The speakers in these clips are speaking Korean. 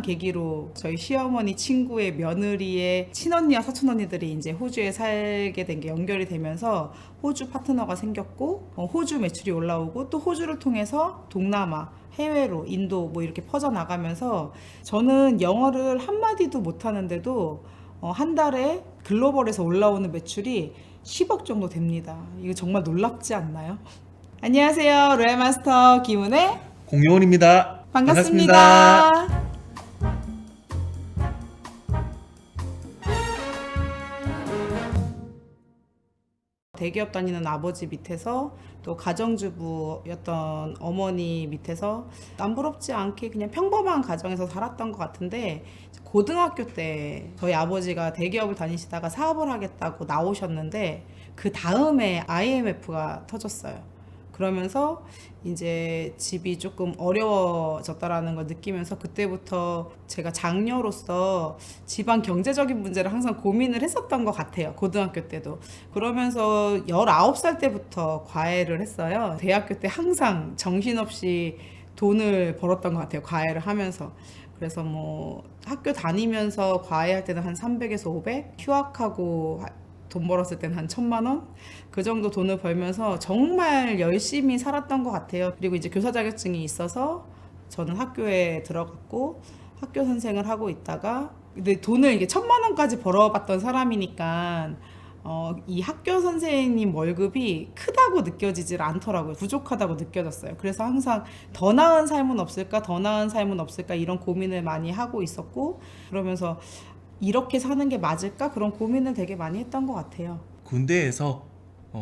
계기로 저희 시어머니 친구의 며느리의 친언니와 사촌언니들이 이제 호주에 살게 된 게 연결이 되면서 호주 파트너가 생겼고 호주 매출이 올라오고 또 호주를 통해서 동남아 해외로 인도 뭐 이렇게 퍼져나가면서 저는 영어를 한마디도 못하는데도 한 달에 글로벌에서 올라오는 매출이 10억 정도 됩니다. 이거 정말 놀랍지 않나요? 안녕하세요. 로얄마스터 김은혜 공효원입니다. 반갑습니다. 대기업 다니는 아버지 밑에서 또 가정주부였던 어머니 밑에서 남부럽지 않게 그냥 평범한 가정에서 살았던 것 같은데 고등학교 때 저희 아버지가 대기업을 다니시다가 사업을 하겠다고 나오셨는데 그 다음에 IMF가 터졌어요. 그러면서 이제 집이 조금 어려워졌다라는 걸 느끼면서 그때부터 제가 장녀로서 집안 경제적인 문제를 항상 고민을 했었던 것 같아요. 고등학교 때도. 그러면서 19살 때부터 과외를 했어요. 대학교 때 항상 정신없이 돈을 벌었던 것 같아요. 과외를 하면서. 그래서 뭐 학교 다니면서 과외할 때는 한 300에서 500, 휴학하고 돈 벌었을 때는 한 1,000만 원? 그 정도 돈을 벌면서 정말 열심히 살았던 것 같아요. 그리고 이제 교사 자격증이 있어서 저는 학교에 들어갔고 학교 선생을 하고 있다가 근데 돈을 이게 1,000만 원까지 벌어봤던 사람이니까 이 학교 선생님 월급이 크다고 느껴지질 않더라고요. 부족하다고 느껴졌어요. 그래서 항상 더 나은 삶은 없을까, 더 나은 삶은 없을까 이런 고민을 많이 하고 있었고 그러면서 이렇게 사는 게 맞을까? 그런 고민을 되게 많이 했던 것 같아요. 군대에서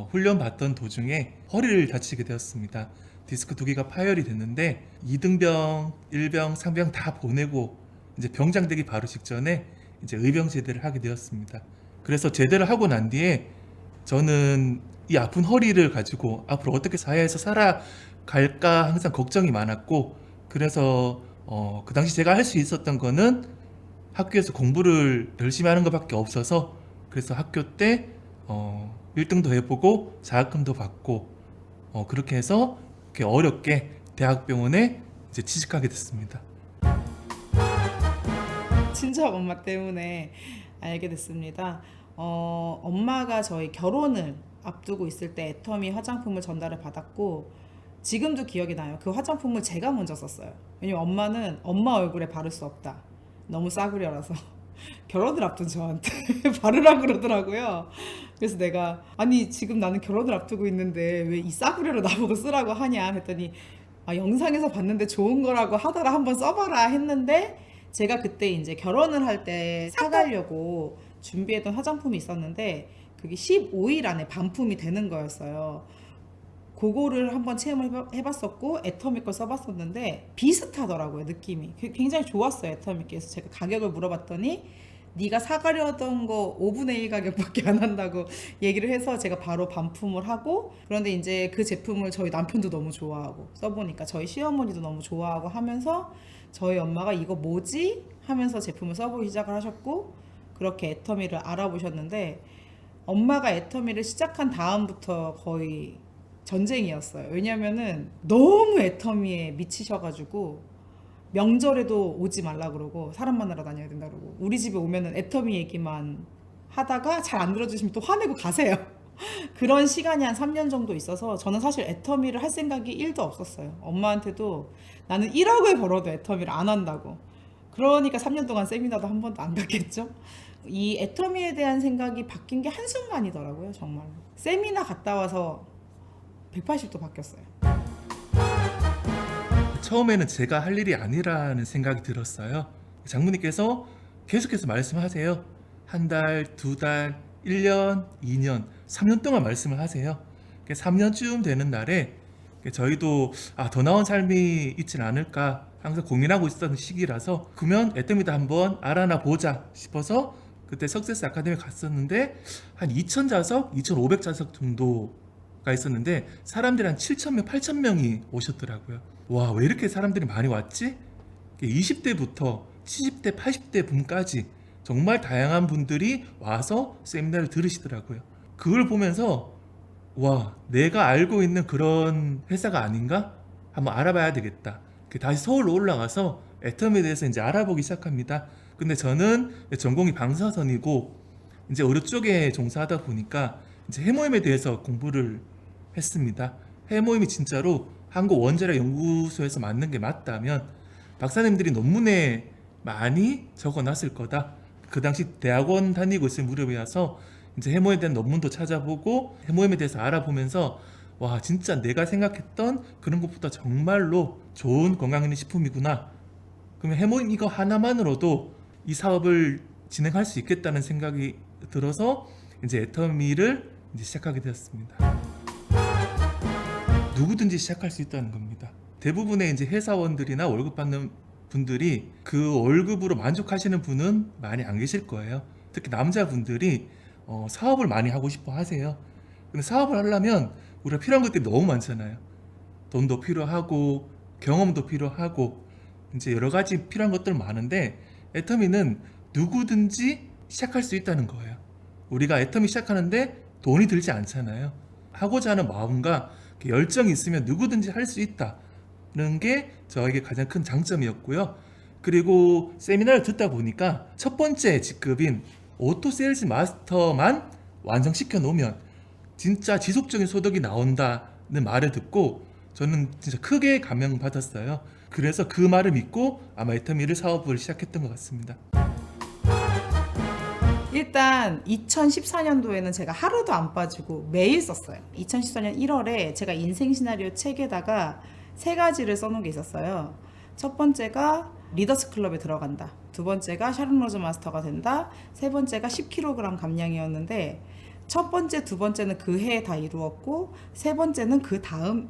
훈련 받던 도중에 허리를 다치게 되었습니다. 디스크 2개가 파열이 됐는데 2등병, 1병, 상병 다 보내고 이제 병장 되기 바로 직전에 이제 의병 제대를 하게 되었습니다. 그래서 제대를 하고 난 뒤에 저는 이 아픈 허리를 가지고 앞으로 어떻게 사회에서 살아갈까 항상 걱정이 많았고 그래서 그 당시 제가 할 수 있었던 거는 학교에서 공부를 열심히 하는 것밖에 없어서 그래서 학교 때 1등도 해보고 장학금도 받고 그렇게 해서 이렇게 어렵게 대학병원에 이제 취직하게 됐습니다. 친정 엄마 때문에 알게 됐습니다. 엄마가 저희 결혼을 앞두고 있을 때 애터미 화장품을 전달을 받았고 지금도 기억이 나요. 그 화장품을 제가 먼저 썼어요. 왜냐면 엄마는 엄마 얼굴에 바를 수 없다. 너무 싸구려라서 결혼을 앞둔 저한테 바르라 그러더라고요. 그래서 내가 아니 지금 나는 결혼을 앞두고 있는데 왜 이 싸구려를 나보고 쓰라고 하냐 했더니 영상에서 봤는데 좋은 거라고 하더라 한번 써봐라 했는데 제가 그때 이제 결혼을 할 때 사가려고 준비했던 화장품이 있었는데 그게 15일 안에 반품이 되는 거였어요. 그거를 한번 체험을 해봤었고 애터미 걸 써봤었는데 비슷하더라고요. 느낌이 굉장히 좋았어요. 애터미께서 제가 가격을 물어봤더니 네가 사가려던 거 5분의 1 가격밖에 안 한다고 얘기를 해서 제가 바로 반품을 하고 그런데 이제 그 제품을 저희 남편도 너무 좋아하고 써보니까 저희 시어머니도 너무 좋아하고 하면서 저희 엄마가 이거 뭐지? 하면서 제품을 써보기 시작을 하셨고 그렇게 애터미를 알아보셨는데 엄마가 애터미를 시작한 다음부터 거의 전쟁이었어요. 왜냐면은 너무 애터미에 미치셔가지고 명절에도 오지 말라 그러고 사람 만나러 다녀야 된다 그러고 우리 집에 오면은 애터미 얘기만 하다가 잘 안 들어주시면 또 화내고 가세요. 그런 시간이 한 3년 정도 있어서 저는 사실 애터미를 할 생각이 1도 없었어요. 엄마한테도 나는 1억을 벌어도 애터미를 안 한다고. 그러니까 3년 동안 세미나도 한 번도 안 갔겠죠. 이 애터미에 대한 생각이 바뀐 게 한순간이더라고요. 정말 세미나 갔다 와서 180도 바뀌었어요. 처음에는 제가 할 일이 아니라는 생각이 들었어요. 장모님께서 계속해서 말씀하세요. 한 달, 2달, 1년, 2년, 3년 동안 말씀을 하세요. 3년쯤 되는 날에 저희도 더 나은 삶이 있진 않을까 항상 고민하고 있었던 시기라서 그러면 애터미도 한번 알아나 보자 싶어서 그때 석세스 아카데미 갔었는데 한 2,000좌석, 2,500좌석 정도가 있었는데 사람들이 한 7,000명, 8,000명이 오셨더라고요. 와, 왜 이렇게 사람들이 많이 왔지? 20대부터 70대, 80대 분까지 정말 다양한 분들이 와서 세미나를 들으시더라고요. 그걸 보면서 와, 내가 알고 있는 그런 회사가 아닌가? 한번 알아봐야 되겠다. 다시 서울로 올라가서 애터미에 대해서 이제 알아보기 시작합니다. 근데 저는 전공이 방사선이고 이제 의료 쪽에 종사하다 보니까 이제 해모임에 대해서 공부를 했습니다. 해모임이 진짜로 한국 원자력 연구소에서 맞는 게 맞다면 박사님들이 논문에 많이 적어놨을 거다. 그 당시 대학원 다니고 있을 무렵이어서 이제 해모에 대한 논문도 찾아보고 해모임에 대해서 알아보면서 와 진짜 내가 생각했던 그런 것보다 정말로 좋은 건강기능식품이구나. 그러면 해모임 이거 하나만으로도 이 사업을 진행할 수 있겠다는 생각이 들어서 이제 애터미를 이제 시작하게 되었습니다. 누구든지 시작할 수 있다는 겁니다. 대부분의 이제 회사원들이나 월급 받는 분들이 그 월급으로 만족하시는 분은 많이 안 계실 거예요. 특히 남자분들이 사업을 많이 하고 싶어 하세요. 근데 사업을 하려면 우리가 필요한 것들이 너무 많잖아요. 돈도 필요하고 경험도 필요하고 이제 여러 가지 필요한 것들 많은데 애터미는 누구든지 시작할 수 있다는 거예요. 우리가 애터미 시작하는데 돈이 들지 않잖아요. 하고자 하는 마음과 열정이 있으면 누구든지 할 수 있다는 게 저에게 가장 큰 장점이었고요. 그리고 세미나를 듣다 보니까 첫 번째 직급인 오토 세일즈 마스터만 완성시켜 놓으면 진짜 지속적인 소득이 나온다는 말을 듣고 저는 진짜 크게 감명받았어요. 그래서 그 말을 믿고 아마 애터미를 사업을 시작했던 것 같습니다. 일단 2014년도에는 제가 하루도 안 빠지고 매일 썼어요. 2014년 1월에 제가 인생 시나리오 책에다가 3가지를 써놓은 게 있었어요. 첫 번째가 리더스 클럽에 들어간다. 두 번째가 샤론 로즈 마스터가 된다. 세 번째가 10kg 감량이었는데 첫 번째, 두 번째는 그 해에 다 이루었고 세 번째는 그 다음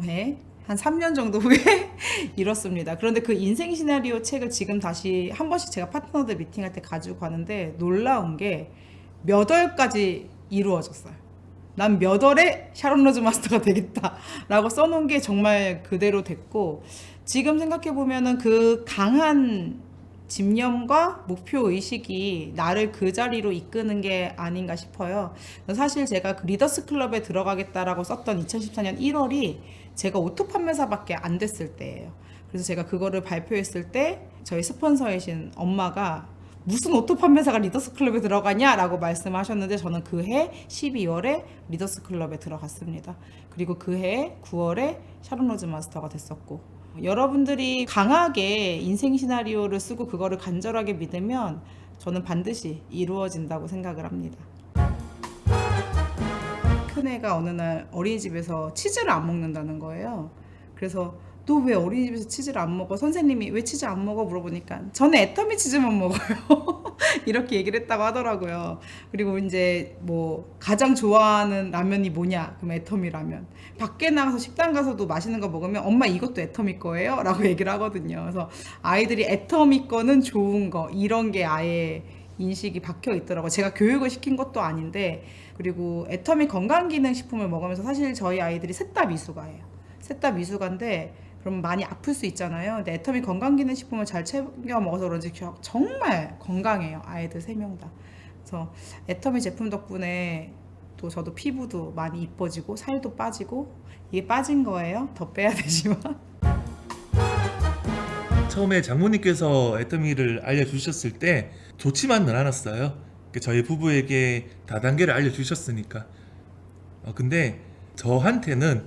해 한 3년 정도 후에 이뤘습니다. 그런데 그 인생 시나리오 책을 지금 다시 한 번씩 제가 파트너들 미팅할 때 가지고 가는데 놀라운 게 몇 월까지 이루어졌어요. 난 몇 월에 샤론 로즈 마스터가 되겠다 라고 써놓은 게 정말 그대로 됐고 지금 생각해보면은 그 강한 집념과 목표 의식이 나를 그 자리로 이끄는 게 아닌가 싶어요. 사실 제가 그 리더스 클럽에 들어가겠다라고 썼던 2014년 1월이 제가 오토 판매사밖에 안 됐을 때예요. 그래서 제가 그거를 발표했을 때 저희 스폰서이신 엄마가 무슨 오토 판매사가 리더스 클럽에 들어가냐라고 말씀하셨는데 저는 그 해 12월에 리더스 클럽에 들어갔습니다. 그리고 그 해 9월에 샤론 로즈 마스터가 됐었고 여러분들이 강하게 인생 시나리오를 쓰고 그거를 간절하게 믿으면 저는 반드시 이루어진다고 생각을 합니다. 큰애가 어느 날 어린이집에서 치즈를 안 먹는다는 거예요. 그래서 너 왜 어린이집에서 치즈를 안 먹어? 선생님이 왜 치즈 안 먹어? 물어보니까 저는 애터미 치즈만 먹어요. 이렇게 얘기를 했다고 하더라고요. 그리고 이제 뭐 가장 좋아하는 라면이 뭐냐? 그럼 애터미 라면. 밖에 나가서 식당 가서도 맛있는 거 먹으면 엄마 이것도 애터미 거예요? 라고 얘기를 하거든요. 그래서 아이들이 애터미 거는 좋은 거 이런 게 아예 인식이 박혀 있더라고요. 제가 교육을 시킨 것도 아닌데 그리고 애터미 건강기능식품을 먹으면서 사실 저희 아이들이 셋 다 미숙아예요. 셋 다 미숙아인데 그럼 많이 아플 수 있잖아요. 근데 애터미 건강기능식품을 잘 챙겨 먹어서 그런지 정말 건강해요. 아이들 3명 다. 그래서 애터미 제품 덕분에 또 저도 피부도 많이 이뻐지고 살도 빠지고 이게 빠진 거예요. 더 빼야 되지만. 처음에 장모님께서 애터미를 알려주셨을 때 좋지만은 않았어요. 저희 부부에게 다단계를 알려주셨으니까. 근데 저한테는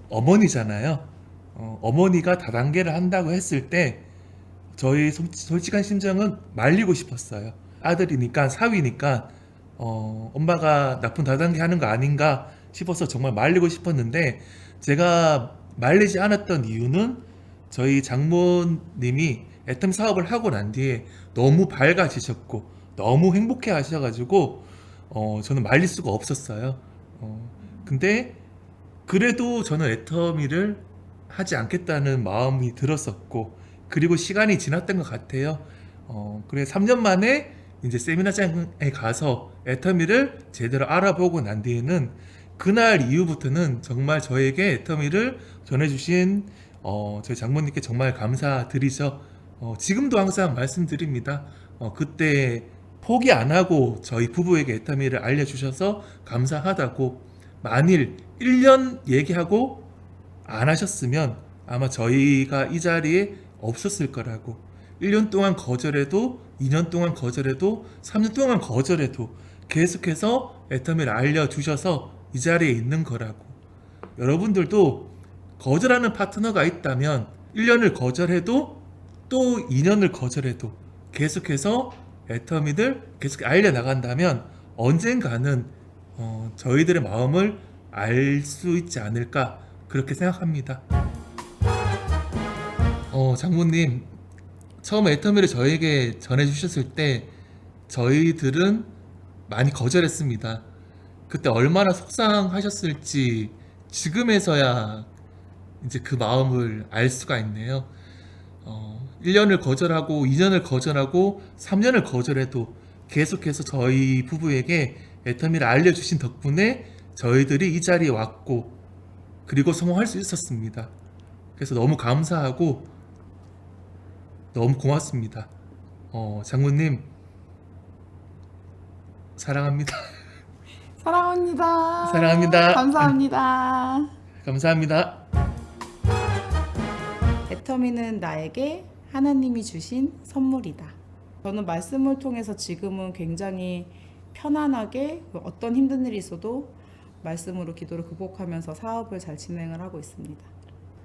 어머니잖아요. 어머니가 다단계를 한다고 했을 때 저희 솔직한 심정은 말리고 싶었어요. 아들이니까 사위니까 엄마가 나쁜 다단계 하는 거 아닌가 싶어서 정말 말리고 싶었는데 제가 말리지 않았던 이유는 저희 장모님이 애텀 사업을 하고 난 뒤에 너무 밝아지셨고 너무 행복해 하셔가지고 저는 말릴 수가 없었어요. 근데 그래도 저는 애터미를 하지 않겠다는 마음이 들었었고 그리고 시간이 지났던 것 같아요. 그래 3년 만에 이제 세미나장에 가서 애터미를 제대로 알아보고 난 뒤에는 그날 이후부터는 정말 저에게 애터미를 전해주신 저희 장모님께 정말 감사드리죠. 지금도 항상 말씀드립니다. 그때 포기 안 하고 저희 부부에게 애터미를 알려주셔서 감사하다고. 만일 1년 얘기하고 안 하셨으면 아마 저희가 이 자리에 없었을 거라고. 1년 동안 거절해도 2년 동안 거절해도 3년 동안 거절해도 계속해서 애터미를 알려주셔서 이 자리에 있는 거라고. 여러분들도 거절하는 파트너가 있다면 1년을 거절해도 또 2년을 거절해도 계속해서 애터미를 계속 알려나간다면 언젠가는 저희들의 마음을 알 수 있지 않을까 그렇게 생각합니다. 장모님, 처음 애터미를 저에게 전해주셨을 때 저희들은 많이 거절했습니다. 그때 얼마나 속상하셨을지 지금에서야 이제 그 마음을 알 수가 있네요. 1년을 거절하고 2년을 거절하고 3년을 거절해도 계속해서 저희 부부에게 애터미를 알려주신 덕분에 저희들이 이 자리에 왔고 그리고 성공할 수 있었습니다. 그래서 너무 감사하고 너무 고맙습니다. 장모님 사랑합니다. 사랑합니다. 사랑합니다. 감사합니다. 감사합니다. 애터미는 나에게 하나님이 주신 선물이다. 저는 말씀을 통해서 지금은 굉장히 편안하게 어떤 힘든 일이 있어도 말씀으로 기도를 극복하면서 사업을 잘 진행을 하고 있습니다.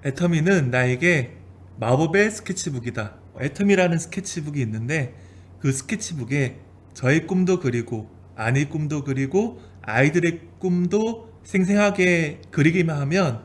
애터미는 나에게 마법의 스케치북이다. 애터미라는 스케치북이 있는데 그 스케치북에 저의 꿈도 그리고 아내의 꿈도 그리고 아이들의 꿈도 생생하게 그리기만 하면